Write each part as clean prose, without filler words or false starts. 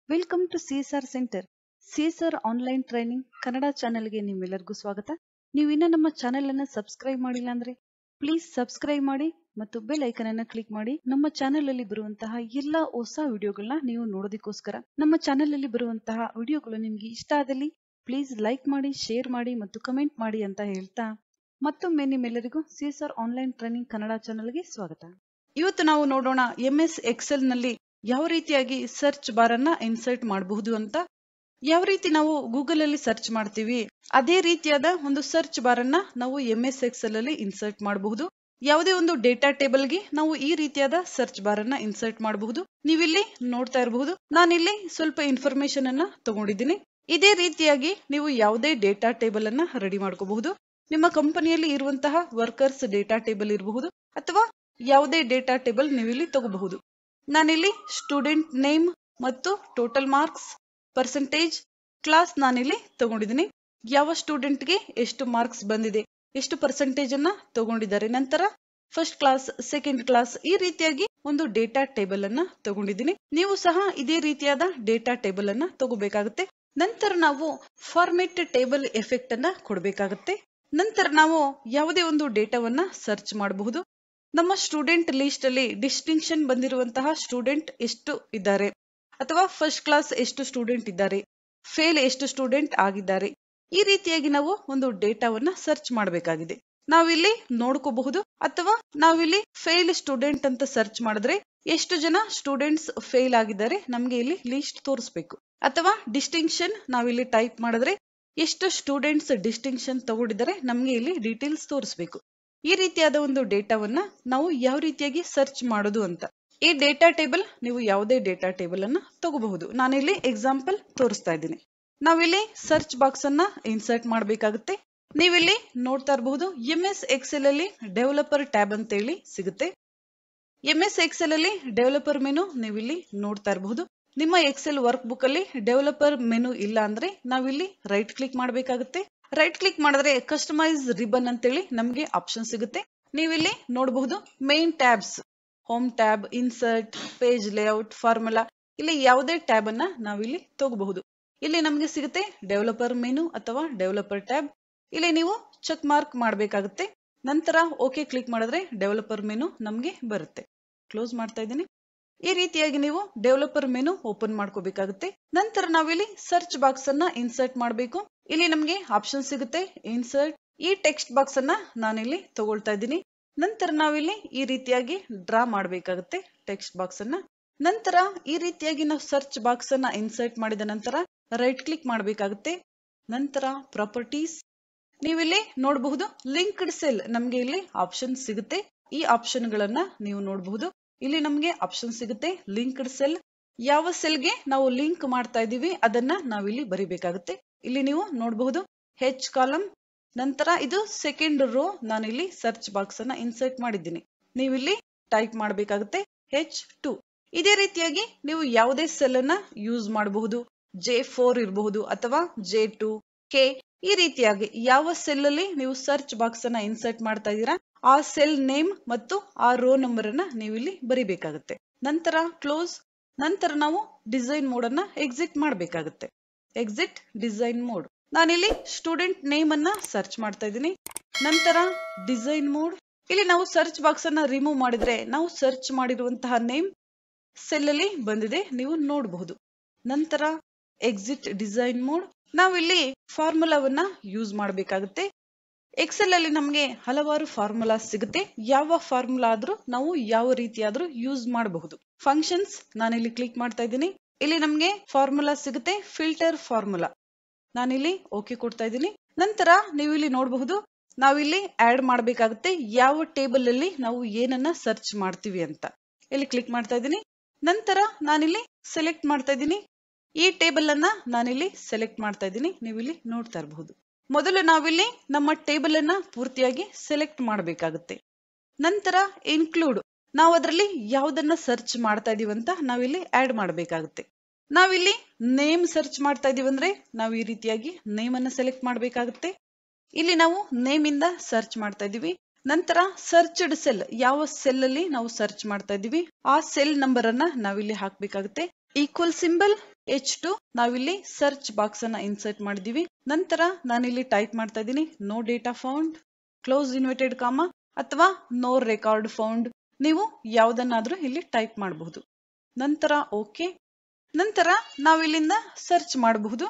Welcome to CSR centre. CSR online training Kannada ಚಾನೆಲ್ಗೆ ನಿಮ್ಮೆಲ್ಲರಿಗೂ ಸ್ವಾಗತ. ನೀವು ಇನ್ನೂ ನಮ್ಮ ಚಾನೆಲ್ ಅನ್ನು ಸಬ್ಸ್ಕ್ರೈಬ್ ಮಾಡಿಲ್ಲ ಅಂದ್ರೆ ಪ್ಲೀಸ್ ಸಬ್ಸ್ಕ್ರೈಬ್ ಮಾಡಿ ಮತ್ತು ಬೆಲ್ ಐಕನ್ ಅನ್ನು ಕ್ಲಿಕ್ ಮಾಡಿ. ನಮ್ಮ ಚಾನೆಲ್ ಅಲ್ಲಿ ಬರುವಂತಹ ಎಲ್ಲಾ ಹೊಸ ವಿಡಿಯೋಗಳನ್ನ ನೀವು ನೋಡೋದಕ್ಕೋಸ್ಕರ. ನಮ್ಮ ಚಾನೆಲ್ ಅಲ್ಲಿ ಬರುವಂತಹ ವಿಡಿಯೋಗಳು ನಿಮ್ಗೆ ಇಷ್ಟ ಆದಲ್ಲಿ ಪ್ಲೀಸ್ ಲೈಕ್ ಮಾಡಿ, ಶೇರ್ ಮಾಡಿ ಮತ್ತು ಕಮೆಂಟ್ ಮಾಡಿ ಅಂತ ಹೇಳ್ತಾ ಮತ್ತೊಮ್ಮೆ ನಿಮ್ಮೆಲ್ಲರಿಗೂ ಸಿಎಸ್ಆರ್ ಆನ್ಲೈನ್ ಟ್ರೈನಿಂಗ್ ಕನ್ನಡ ಚಾನೆಲ್ಗೆ ಸ್ವಾಗತ. ಇವತ್ತು ನಾವು ನೋಡೋಣ MS ಎಕ್ಸೆಲ್ ನಲ್ಲಿ ಯಾವ ರೀತಿಯಾಗಿ ಸರ್ಚ್ ಬಾರ್ ಅನ್ನ ಇನ್ಸರ್ಟ್ ಮಾಡಬಹುದು ಅಂತ. ಯಾವ ರೀತಿ ನಾವು ಗೂಗಲ್ ಅಲ್ಲಿ ಸರ್ಚ್ ಮಾಡ್ತೀವಿ ಅದೇ ರೀತಿಯಾದ ಒಂದು ಸರ್ಚ್ ಬಾರ್ ಅನ್ನ ನಾವು MS ಎಕ್ಸೆಲ್ ಅಲ್ಲಿ ಇನ್ಸರ್ಟ್ ಮಾಡಬಹುದು. ಯಾವುದೇ ಒಂದು ಡೇಟಾ ಟೇಬಲ್ ಗೆ ನಾವು ಈ ರೀತಿಯಾದ ಸರ್ಚ್ ಬಾರ್ ಅನ್ನ ಇನ್ಸರ್ಟ್ ಮಾಡಬಹುದು. ನೀವಿಲ್ಲಿ ನೋಡ್ತಾ ಇರಬಹುದು, ನಾನಿಲ್ಲಿ ಸ್ವಲ್ಪ ಇನ್ಫಾರ್ಮೇಶನ್ ಅನ್ನ ತಗೊಂಡಿದ್ದೀನಿ. ಇದೇ ರೀತಿಯಾಗಿ ನೀವು ಯಾವುದೇ ಡೇಟಾ ಟೇಬಲ್ ಅನ್ನ ರೆಡಿ ಮಾಡ್ಕೋಬಹುದು. ನಿಮ್ಮ ಕಂಪನಿಯಲ್ಲಿ ಇರುವಂತಹ ವರ್ಕರ್ಸ್ ಡೇಟಾ ಟೇಬಲ್ ಇರಬಹುದು ಅಥವಾ ಯಾವುದೇ ಡೇಟಾ ಟೇಬಲ್ ನೀವು ಇಲ್ಲಿ ತಗೋಬಹುದು. ನಾನಿಲ್ಲಿ ಸ್ಟೂಡೆಂಟ್ ನೇಮ್ ಮತ್ತು ಟೋಟಲ್ ಮಾರ್ಕ್ಸ್, ಪರ್ಸೆಂಟೇಜ್, ಕ್ಲಾಸ್ ನಾನಿಲ್ಲಿ ತಗೊಂಡಿದ್ದೀನಿ. ಯಾವ ಸ್ಟೂಡೆಂಟ್ಗೆ ಎಷ್ಟು ಮಾರ್ಕ್ಸ್ ಬಂದಿದೆ, ಎಷ್ಟು ಪರ್ಸೆಂಟೇಜ್ ಅನ್ನ ತಗೊಂಡಿದ್ದಾರೆ, ನಂತರ ಫಸ್ಟ್ ಕ್ಲಾಸ್, ಸೆಕೆಂಡ್ ಕ್ಲಾಸ್, ಈ ರೀತಿಯಾಗಿ ಒಂದು ಡೇಟಾ ಟೇಬಲ್ ಅನ್ನ ತಗೊಂಡಿದ್ದೀನಿ. ನೀವು ಸಹ ಇದೇ ರೀತಿಯಾದ ಡೇಟಾ ಟೇಬಲ್ ಅನ್ನ ತಗೋಬೇಕಾಗುತ್ತೆ. ನಂತರ ನಾವು ಫಾರ್ಮೆಟ್ ಟೇಬಲ್ ಎಫೆಕ್ಟ್ ಅನ್ನ ಕೊಡಬೇಕಾಗುತ್ತೆ. ನಂತರ ನಾವು ಯಾವುದೇ ಒಂದು ಡೇಟಾವನ್ನ ಸರ್ಚ್ ಮಾಡಬಹುದು. ನಮ್ಮ ಸ್ಟೂಡೆಂಟ್ ಲಿಸ್ಟ್ ಅಲ್ಲಿ ಡಿಸ್ಟಿಂಕ್ಷನ್ ಬಂದಿರುವಂತಹ ಸ್ಟೂಡೆಂಟ್ ಎಷ್ಟು ಇದ್ದಾರೆ, ಅಥವಾ ಫಸ್ಟ್ ಕ್ಲಾಸ್ ಎಷ್ಟು ಸ್ಟೂಡೆಂಟ್ ಇದ್ದಾರೆ, ಫೇಲ್ ಎಷ್ಟು ಸ್ಟೂಡೆಂಟ್ ಆಗಿದ್ದಾರೆ, ಈ ರೀತಿಯಾಗಿ ನಾವು ಒಂದು ಡೇಟಾವನ್ನ ಸರ್ಚ್ ಮಾಡಬೇಕಾಗಿದೆ. ನಾವಿಲ್ಲಿ ನೋಡ್ಕೋಬಹುದು, ಅಥವಾ ನಾವಿಲ್ಲಿ ಫೇಲ್ ಸ್ಟೂಡೆಂಟ್ ಅಂತ ಸರ್ಚ್ ಮಾಡಿದ್ರೆ ಎಷ್ಟು ಜನ ಸ್ಟೂಡೆಂಟ್ಸ್ ಫೇಲ್ ಆಗಿದ್ದಾರೆ ನಮ್ಗೆ ಇಲ್ಲಿ ಲಿಸ್ಟ್ ತೋರಿಸ್ಬೇಕು. ಅಥವಾ ಡಿಸ್ಟಿಂಕ್ಷನ್ ನಾವಿಲ್ಲಿ ಟೈಪ್ ಮಾಡಿದ್ರೆ ಎಷ್ಟು ಸ್ಟೂಡೆಂಟ್ಸ್ ಡಿಸ್ಟಿಂಕ್ಷನ್ ತಗೊಂಡಿದ್ದಾರೆ ನಮ್ಗೆ ಇಲ್ಲಿ ಡೀಟೇಲ್ಸ್ ತೋರಿಸ್ಬೇಕು. ಈ ರೀತಿಯಾದ ಒಂದು ಡೇಟಾವನ್ನ ನಾವು ಯಾವ ರೀತಿಯಾಗಿ ಸರ್ಚ್ ಮಾಡೋದು ಅಂತ. ಈ ಡೇಟಾ ಟೇಬಲ್ ನೀವು ಯಾವುದೇ ಡೇಟಾ ಟೇಬಲ್ ಅನ್ನ ತಗೋಬಹುದು. ನಾನಿಲ್ಲಿ ಎಕ್ಸಾಂಪಲ್ ತೋರಿಸ್ತಾ ಇದ್ದೀನಿ. ನಾವಿಲ್ಲಿ ಸರ್ಚ್ ಬಾಕ್ಸ್ ಅನ್ನ ಇನ್ಸರ್ಟ್ ಮಾಡಬೇಕಾಗುತ್ತೆ. ನೀವಿಲ್ಲಿ ನೋಡ್ತಾ ಇರಬಹುದು, MS ಎಕ್ಸೆಲ್ ಅಲ್ಲಿ ಡೆವಲಪರ್ ಟ್ಯಾಬ್ ಅಂತ ಹೇಳಿ ಸಿಗುತ್ತೆ. MS ಎಕ್ಸೆಲ್ ಅಲ್ಲಿ ಡೆವಲಪರ್ ಮೆನು ನೀವಿಲ್ಲಿ ನೋಡ್ತಾ ಇರಬಹುದು. ನಿಮ್ಮ ಎಕ್ಸೆಲ್ ವರ್ಕ್ ಬುಕ್ ಅಲ್ಲಿ ಡೆವಲಪರ್ ಮೆನು ಇಲ್ಲ ಅಂದ್ರೆ ನಾವಿಲ್ಲಿ ರೈಟ್ ಕ್ಲಿಕ್ ಮಾಡಬೇಕಾಗುತ್ತೆ. ರೈಟ್ ಕ್ಲಿಕ್ ಮಾಡಿದ್ರೆ ಕಸ್ಟಮೈಸ್ ರಿಬನ್ ಅಂತೇಳಿ ನಮಗೆ ಆಪ್ಷನ್ ಸಿಗುತ್ತೆ. ನೀವಿಲ್ಲಿ ನೋಡಬಹುದು main tabs, home tab, insert, page layout, formula, ಇಲ್ಲಿ ಯಾವುದೇ ಟ್ಯಾಬ್ ಅನ್ನ ನಾವಿಲ್ಲಿ ತಗೋಬಹುದು. ಇಲ್ಲಿ ನಮಗೆ ಸಿಗುತ್ತೆ ಡೆವಲಪರ್ ಮೆನು ಅಥವಾ ಡೆವಲಪರ್ ಟ್ಯಾಬ್. ಇಲ್ಲಿ ನೀವು ಚೆಕ್ ಮಾರ್ಕ್ ಮಾಡಬೇಕಾಗುತ್ತೆ. ನಂತರ ಓಕೆ ಕ್ಲಿಕ್ ಮಾಡಿದ್ರೆ ಡೆವಲಪರ್ ಮೆನು ನಮಗೆ ಬರುತ್ತೆ. ಕ್ಲೋಸ್ ಮಾಡ್ತಾ ಇದ್ದೀನಿ. ಈ ರೀತಿಯಾಗಿ ನೀವು ಡೆವಲಪರ್ ಮೆನು ಓಪನ್ ಮಾಡ್ಕೋಬೇಕಾಗುತ್ತೆ. ನಂತರ ನಾವಿಲ್ಲಿ ಸರ್ಚ್ ಬಾಕ್ಸ್ ಅನ್ನ ಇನ್ಸರ್ಟ್ ಮಾಡಬೇಕು. ಇಲ್ಲಿ ನಮಗೆ ಆಪ್ಷನ್ ಸಿಗುತ್ತೆ ಇನ್ಸರ್ಟ್. ಈ ಟೆಕ್ಸ್ಟ್ ಬಾಕ್ಸ್ ಅನ್ನ ನಾನಿಲ್ಲಿ ತಗೊಳ್ತಾ ಇದ್ದೀನಿ. ನಂತರ ನಾವಿಲ್ಲಿ ಈ ರೀತಿಯಾಗಿ ಡ್ರಾ ಮಾಡಬೇಕಾಗುತ್ತೆ ಟೆಕ್ಸ್ಟ್ ಬಾಕ್ಸ್ ಅನ್ನ. ನಂತರ ಈ ರೀತಿಯಾಗಿ ನಾವು ಸರ್ಚ್ ಬಾಕ್ಸ್ ಅನ್ನ ಇನ್ಸರ್ಟ್ ಮಾಡಿದ ನಂತರ ರೈಟ್ ಕ್ಲಿಕ್ ಮಾಡಬೇಕಾಗುತ್ತೆ. ನಂತರ ಪ್ರಾಪರ್ಟೀಸ್, ನೀವಿಲ್ಲಿ ನೋಡಬಹುದು ಲಿಂಕ್ಡ್ ಸೆಲ್ ನಮ್ಗೆ ಇಲ್ಲಿ ಆಪ್ಷನ್ ಸಿಗುತ್ತೆ. ಈ ಆಪ್ಷನ್ ಗಳನ್ನ ನೀವು ನೋಡಬಹುದು. ಇಲ್ಲಿ ನಮ್ಗೆ ಆಪ್ಷನ್ ಸಿಗುತ್ತೆ ಲಿಂಕ್ಡ್ ಸೆಲ್. ಯಾವ ಸೆಲ್ಗೆ ನಾವು ಲಿಂಕ್ ಮಾಡ್ತಾ ಇದೀವಿ ಅದನ್ನ ನಾವಿಲ್ಲಿ ಬರಿಬೇಕಾಗುತ್ತೆ. ಇಲ್ಲಿ ನೀವು ನೋಡಬಹುದು H ಕಾಲಮ್. ನಂತರ ಇದು ಸೆಕೆಂಡ್ ರೋ, ನಾನಿಲ್ಲಿ ಸರ್ಚ್ ಬಾಕ್ಸ್ ಅನ್ನ ಇನ್ಸರ್ಟ್ ಮಾಡಿದ್ದೀನಿ. ನೀವಿಲ್ಲಿ ಟೈಪ್ ಮಾಡಬೇಕಾಗುತ್ತೆ H2. ಇದೇ ರೀತಿಯಾಗಿ ನೀವು ಯಾವುದೇ ಸೆಲ್ ಅನ್ನ ಯೂಸ್ ಮಾಡಬಹುದು. J4 ಇರಬಹುದು ಅಥವಾ J2, K, ಈ ರೀತಿಯಾಗಿ ಯಾವ ಸೆಲ್ ಅಲ್ಲಿ ನೀವು ಸರ್ಚ್ ಬಾಕ್ಸ್ ಅನ್ನ ಇನ್ಸರ್ಟ್ ಮಾಡ್ತಾ ಇದ್ದೀರಾ ಆ ಸೆಲ್ ನೇಮ್ ಮತ್ತು ಆ ರೋ ನಂಬರ್ ಅನ್ನ ನೀವು ಇಲ್ಲಿ ಬರಿಬೇಕಾಗುತ್ತೆ. ನಂತರ ಕ್ಲೋಸ್. ನಂತರ ನಾವು ಡಿಸೈನ್ ಮೋಡ್ ಅನ್ನ ಎಕ್ಸಿಟ್ ಮಾಡಬೇಕಾಗುತ್ತೆ. Exit design mode. ನಾನಿಲ್ಲಿ ಸ್ಟೂಡೆಂಟ್ ನೇಮ್ ಅನ್ನ ಸರ್ಚ್ ಮಾಡ್ತಾ ಇದ್ದೀನಿ. ನಂತರ ಡಿಸೈನ್ ಮೋಡ್. ಇಲ್ಲಿ ನಾವು ಸರ್ಚ್ ಬಾಕ್ಸ್ ಅನ್ನ ರಿಮೂವ್ ಮಾಡಿದ್ರೆ ನಾವು ಸರ್ಚ್ ಮಾಡಿರುವಂತಹ ನೇಮ್ ಸೆಲ್ ಅಲ್ಲಿ ಬಂದಿದೆ, ನೀವು ನೋಡಬಹುದು. ನಂತರ ಎಕ್ಸಿಟ್ ಡಿಸೈನ್ ಮೋಡ್. ನಾವಿಲ್ಲಿ ಫಾರ್ಮುಲಾವನ್ನ ಯೂಸ್ ಮಾಡಬೇಕಾಗುತ್ತೆ. ಎಕ್ಸೆಲ್ ಅಲ್ಲಿ ನಮಗೆ ಹಲವಾರು ಫಾರ್ಮುಲಾ ಸಿಗುತ್ತೆ. ಯಾವ ಫಾರ್ಮುಲಾ ಆದ್ರೂ ನಾವು ಯಾವ ರೀತಿಯಾದ್ರೂ ಯೂಸ್ ಮಾಡಬಹುದು. ಫಂಕ್ಷನ್ಸ್, ನಾನಿಲ್ಲಿ ಕ್ಲಿಕ್ ಮಾಡ್ತಾ ಇದ್ದೀನಿ. ಇಲ್ಲಿ ನಮಗೆ ಫಾರ್ಮುಲಾ ಸಿಗುತ್ತೆ ಫಿಲ್ಟರ್ ಫಾರ್ಮುಲಾ. ನಾನಿಲ್ಲಿ ಓಕೆ ಕೊಡ್ತಾ ಇದ್ದೀನಿ. ನಂತರ ನೀವು ಇಲ್ಲಿ ನೋಡಬಹುದು ನಾವಿಲ್ಲಿ ಆಡ್ ಮಾಡಬೇಕಾಗುತ್ತೆ ಯಾವ ಟೇಬಲ್ ಅಲ್ಲಿ ನಾವು ಏನನ್ನ ಸರ್ಚ್ ಮಾಡ್ತೀವಿ ಅಂತ. ಇಲ್ಲಿ ಕ್ಲಿಕ್ ಮಾಡ್ತಾ ಇದ್ದೀನಿ. ನಂತರ ನಾನಿಲ್ಲಿ ಸೆಲೆಕ್ಟ್ ಮಾಡ್ತಾ ಇದ್ದೀನಿ. ಈ ಟೇಬಲ್ ಅನ್ನ ನಾನಿಲ್ಲಿ ಸೆಲೆಕ್ಟ್ ಮಾಡ್ತಾ ಇದ್ದೀನಿ. ನೀವು ಇಲ್ಲಿ ನೋಡ್ತಾ ಇರಬಹುದು. ಮೊದಲು ನಾವಿಲ್ಲಿ ನಮ್ಮ ಟೇಬಲ್ ಅನ್ನ ಪೂರ್ತಿಯಾಗಿ ಸೆಲೆಕ್ಟ್ ಮಾಡಬೇಕಾಗುತ್ತೆ. ನಂತರ ಇನ್ಕ್ಲೂಡ್, ನಾವು ಅದರಲ್ಲಿ ಯಾವುದನ್ನ ಸರ್ಚ್ ಮಾಡ್ತಾ ಇದೀವಿ ಅಂತ ನಾವಿಲ್ಲಿ ಆಡ್ ಮಾಡಬೇಕಾಗುತ್ತೆ. ನಾವಿಲ್ಲಿ ನೇಮ್ ಸರ್ಚ್ ಮಾಡ್ತಾ ಇದೀವಿ ಅಂದ್ರೆ ನಾವು ಈ ರೀತಿಯಾಗಿ ನೇಮ್ ಅನ್ನ ಸೆಲೆಕ್ಟ್ ಮಾಡಬೇಕಾಗುತ್ತೆ. ಇಲ್ಲಿ ನಾವು ನೇಮ್ ಇಂದ ಸರ್ಚ್ ಮಾಡ್ತಾ ಇದೀವಿ. ನಂತರ ಸರ್ಚ್ಡ್ ಸೆಲ್, ಯಾವ ಸೆಲ್ ಅಲ್ಲಿ ನಾವು ಸರ್ಚ್ ಮಾಡ್ತಾ ಇದೀವಿ ಆ ಸೆಲ್ ನಂಬರ್ ಅನ್ನ ನಾವಿಲ್ಲಿ ಹಾಕಬೇಕಾಗುತ್ತೆ. ಈಕ್ವಲ್ ಸಿಂಬಲ್ H2 ನಾವಿಲ್ಲಿ ಸರ್ಚ್ ಬಾಕ್ಸ್ ಅನ್ನ ಇನ್ಸರ್ಟ್ ಮಾಡಿದೀವಿ. ನಂತರ ನಾನಿಲ್ಲಿ ಟೈಪ್ ಮಾಡ್ತಾ ಇದ್ದೀನಿ no data found, close inverted comma ಅಥವಾ ನೋ ರೆಕಾರ್ಡ್ ಫೌಂಡ್. ನೀವು ಯಾವುದನ್ನಾದ್ರೂ ಇಲ್ಲಿ ಟೈಪ್ ಮಾಡಬಹುದು. ನಂತರ ಓಕೆ. ನಂತರ ನಾವಿಲ್ಲಿಂದ ಸರ್ಚ್ ಮಾಡಬಹುದು.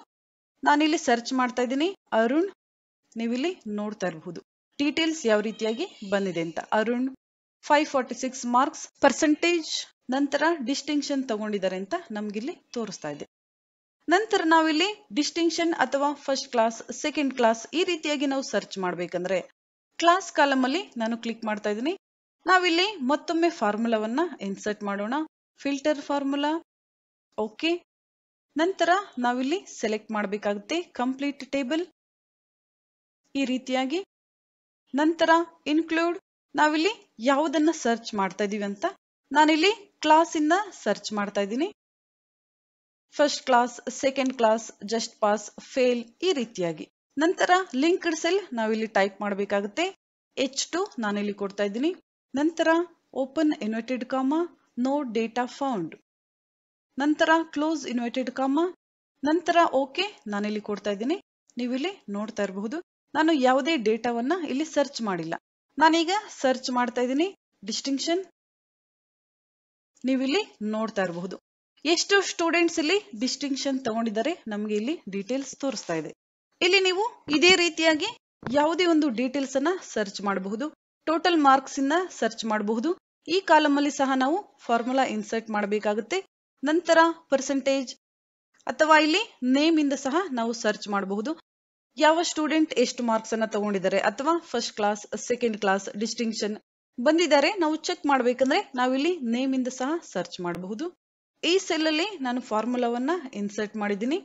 ನಾನಿಲ್ಲಿ ಸರ್ಚ್ ಮಾಡ್ತಾ ಇದ್ದೀನಿ ಅರುಣ್. ನೀವಿಲ್ಲಿ ನೋಡ್ತಾ ಇರಬಹುದು ಡೀಟೇಲ್ಸ್ ಯಾವ ರೀತಿಯಾಗಿ ಬಂದಿದೆ ಅಂತ. ಅರುಣ್ 546 ಮಾರ್ಕ್ಸ್, ಪರ್ಸೆಂಟೇಜ್, ನಂತರ ಡಿಸ್ಟಿಂಕ್ಷನ್ ತಗೊಂಡಿದ್ದಾರೆ ಅಂತ ನಮ್ಗಿಲ್ಲಿ ತೋರಿಸ್ತಾ ಇದೆ. ನಂತರ ನಾವಿಲ್ಲಿ ಡಿಸ್ಟಿಂಕ್ಷನ್ ಅಥವಾ ಫಸ್ಟ್ ಕ್ಲಾಸ್, ಸೆಕೆಂಡ್ ಕ್ಲಾಸ್ ಈ ರೀತಿಯಾಗಿ ನಾವು ಸರ್ಚ್ ಮಾಡ್ಬೇಕಂದ್ರೆ ಕ್ಲಾಸ್ ಕಾಲಮ್ ಅಲ್ಲಿ ನಾನು ಕ್ಲಿಕ್ ಮಾಡ್ತಾ ಇದ್ದೀನಿ. ನಾವಿಲ್ಲಿ ಮತ್ತೊಮ್ಮೆ ಫಾರ್ಮುಲಾವನ್ನ ಇನ್ಸರ್ಟ್ ಮಾಡೋಣ. Filter formula, okay. ನಂತರ ನಾವಿಲ್ಲಿ ಸೆಲೆಕ್ಟ್ ಮಾಡಬೇಕಾಗುತ್ತೆ ಕಂಪ್ಲೀಟ್ ಟೇಬಲ್ ಈ ರೀತಿಯಾಗಿ. ನಂತರ ಇನ್ಕ್ಲೂಡ್, ನಾವಿಲ್ಲಿ ಯಾವುದನ್ನ ಸರ್ಚ್ ಮಾಡ್ತಾ ಇದೀವಿ ಅಂತ. ನಾನಿಲ್ಲಿ ಕ್ಲಾಸ್ ಇಂದ ಸರ್ಚ್ ಮಾಡ್ತಾ ಇದ್ದೀನಿ. First class, second class, just pass, fail ಈ ರೀತಿಯಾಗಿ. ನಂತರ ಲಿಂಕ್ಡ್ ಸೆಲ್ ನಾವಿಲ್ಲಿ ಟೈಪ್ ಮಾಡಬೇಕಾಗುತ್ತೆ. H2 ನಾನಿಲ್ಲಿ ಕೊಡ್ತಾ ಇದ್ದೀನಿ. ನಂತರ open inverted comma, no data found. ನಂತರ ಕ್ಲೋಸ್ ಇನ್ವರ್ಟೆಡ್ ಕಾಮ. ನಂತರ ಓಕೆ ನಾನಿಲ್ಲಿ ಕೊಡ್ತಾ ಇದ್ದೀನಿ. ನೀವಿಲ್ಲಿ ನೋಡ್ತಾ ಇರಬಹುದು ನಾನು ಯಾವುದೇ ಡೇಟಾವನ್ನ ಇಲ್ಲಿ ಸರ್ಚ್ ಮಾಡಿಲ್ಲ. ನಾನೀಗ ಸರ್ಚ್ ಮಾಡ್ತಾ ಇದ್ದೀನಿ ಡಿಸ್ಟಿಂಕ್ಷನ್. ನೀವಿಲ್ಲಿ ನೋಡ್ತಾ ಇರಬಹುದು ಎಷ್ಟು ಸ್ಟೂಡೆಂಟ್ಸ್ ಇಲ್ಲಿ ಡಿಸ್ಟಿಂಕ್ಷನ್ ತಗೊಂಡಿದ್ದಾರೆ ನಮ್ಗೆ ಇಲ್ಲಿ ಡೀಟೇಲ್ಸ್ ತೋರಿಸ್ತಾ ಇದೆ. ಇಲ್ಲಿ ನೀವು ಇದೇ ರೀತಿಯಾಗಿ ಯಾವುದೇ ಒಂದು ಡೀಟೇಲ್ಸ್ ಅನ್ನ ಸರ್ಚ್ ಮಾಡಬಹುದು. ಟೋಟಲ್ ಮಾರ್ಕ್ಸ್ ಇಂದ ಸರ್ಚ್ ಮಾಡಬಹುದು. ಈ ಕಾಲಮ್ ಅಲ್ಲಿ ಸಹ ನಾವು ಫಾರ್ಮುಲಾ ಇನ್ಸರ್ಟ್ ಮಾಡಬೇಕಾಗುತ್ತೆ. ನಂತರ ಪರ್ಸೆಂಟೇಜ್ ಅಥವಾ ಇಲ್ಲಿ ನೇಮ್ ಇಂದ ಸಹ ನಾವು ಸರ್ಚ್ ಮಾಡಬಹುದು. ಯಾವ ಸ್ಟೂಡೆಂಟ್ ಎಷ್ಟು ಮಾರ್ಕ್ಸ್ ಅನ್ನ ತಗೊಂಡಿದ್ದಾರೆ ಅಥವಾ first class, second class, distinction ಬಂದಿದ್ದಾರೆ ನಾವು ಚೆಕ್ ಮಾಡ್ಬೇಕಂದ್ರೆ ನಾವಿಲ್ಲಿ ನೇಮ್ ಇಂದ ಸಹ ಸರ್ಚ್ ಮಾಡಬಹುದು. ಈ ಸೆಲ್ ಅಲ್ಲಿ ನಾನು ಫಾರ್ಮುಲಾವನ್ನ ಇನ್ಸರ್ಟ್ ಮಾಡಿದ್ದೀನಿ.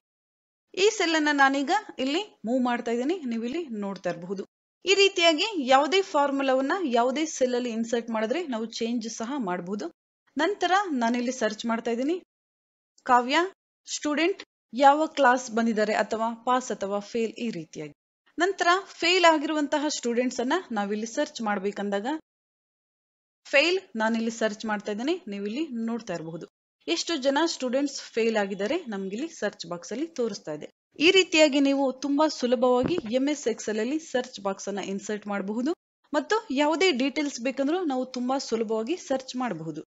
ಈ ಸೆಲ್ ಅನ್ನ ನಾನೀಗ ಇಲ್ಲಿ ಮೂವ್ ಮಾಡ್ತಾ ಇದ್ದೀನಿ. ನೀವು ಇಲ್ಲಿ ನೋಡ್ತಾ ಇರಬಹುದು ಈ ರೀತಿಯಾಗಿ ಯಾವುದೇ ಫಾರ್ಮುಲಾವನ್ನ ಯಾವುದೇ ಸೆಲ್ ಅಲ್ಲಿ ಇನ್ಸರ್ಟ್ ಮಾಡಿದ್ರೆ ನಾವು ಚೇಂಜ್ ಸಹ ಮಾಡಬಹುದು. ನಂತರ ನಾನಿಲ್ಲಿ ಸರ್ಚ್ ಮಾಡ್ತಾ ಇದ್ದೀನಿ ಕಾವ್ಯ, ಸ್ಟೂಡೆಂಟ್ ಯಾವ ಕ್ಲಾಸ್ ಬಂದಿದ್ದಾರೆ ಅಥವಾ ಪಾಸ್ ಅಥವಾ ಫೇಲ್ ಈ ರೀತಿಯಾಗಿ. ನಂತರ ಫೇಲ್ ಆಗಿರುವಂತಹ ಸ್ಟೂಡೆಂಟ್ಸ್ ಅನ್ನ ನಾವಿಲ್ಲಿ ಸರ್ಚ್ ಮಾಡ್ಬೇಕಂದಾಗ ಫೇಲ್ ನಾನಿಲ್ಲಿ ಸರ್ಚ್ ಮಾಡ್ತಾ ಇದ್ದೀನಿ. ನೀವು ಇಲ್ಲಿ ನೋಡ್ತಾ ಇರಬಹುದು ಎಷ್ಟು ಜನ ಸ್ಟೂಡೆಂಟ್ಸ್ ಫೇಲ್ ಆಗಿದ್ದಾರೆ ನಮ್ಗಿಲ್ಲಿ ಸರ್ಚ್ ಬಾಕ್ಸ್ ಅಲ್ಲಿ ತೋರಿಸ್ತಾ ಇದೆ. ಈ ರೀತಿಯಾಗಿ ನೀವು ತುಂಬಾ ಸುಲಭವಾಗಿ MS Excel ಅಲ್ಲಿ ಸರ್ಚ್ ಬಾಕ್ಸ್ ಅನ್ನ ಇನ್ಸರ್ಟ್ ಮಾಡಬಹುದು ಮತ್ತು ಯಾವುದೇ ಡೀಟೇಲ್ಸ್ ಬೇಕಂದ್ರೂ ನಾವು ತುಂಬಾ ಸುಲಭವಾಗಿ ಸರ್ಚ್ ಮಾಡಬಹುದು.